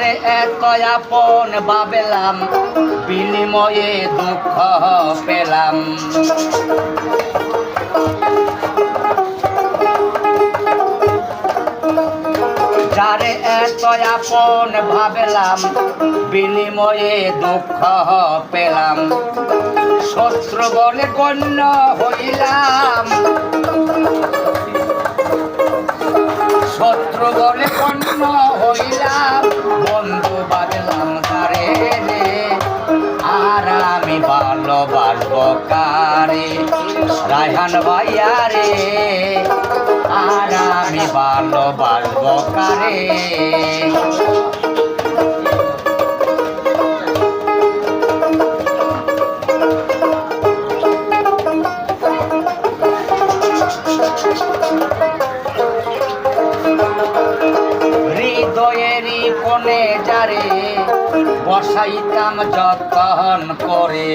যারে এত আপন ভাবলাম বিনিময়ে দুঃখ পেলাম। যারে এত আপন ভাবলাম বিনিময়ে দুঃখ পেলাম। শত্রু বলে গণ্য হইলাম, শত্রু বলে গণ্য হইলাম। বন্ধু বাঁধলাম তারে রে, আর আমি ভালোবাসবো কারে? রায়হান ভাইয়া রে, আর আমি ভালোবাসবো কারে? হৃদয়েরই কোণে যারে বসাইতাম যতন করে,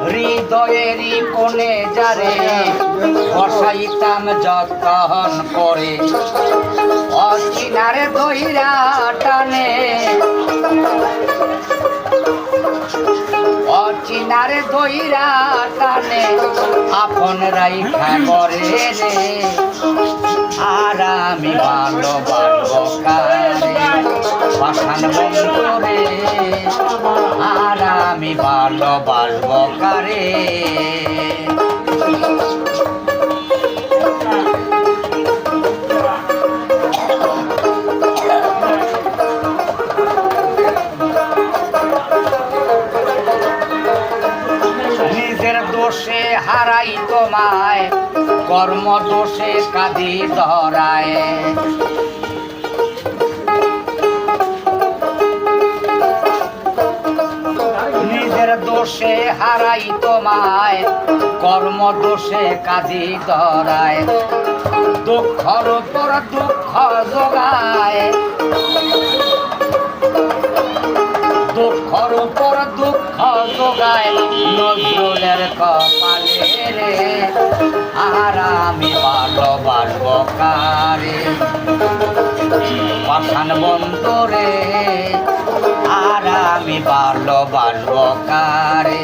হৃদয়েরই কোণে যারে বসাইতাম যতন করে। অচিনারে দইরা টানে, অচিনারে দইরা টানে আপন রাইখা করে রে, আর আমি ভালোবাসবো কারে? পাষাণ বন্ধু রে, আর আমি ভালোবাসবো কারে? নিজের দোষে হারাই তোমায়, কর্ম দোষে কাঁদি ধরায়। নিজের দোষে হারাই তোমায়, কর্ম দোষে কাঁদি ধরায়। দুঃখর উপর দুঃখ যোগায়, দুঃখর উপর দুঃখ যোগায় নজরুলের কপালে রে, আর আমি ভালোবাসবো কারে? পাষাণ বন্ধু রে, আর আমি ভালোবাসবো কারে?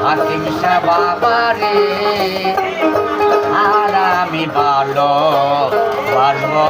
হাকিম সাহেব বাবা রে, আর আমি ভালোবাসবো।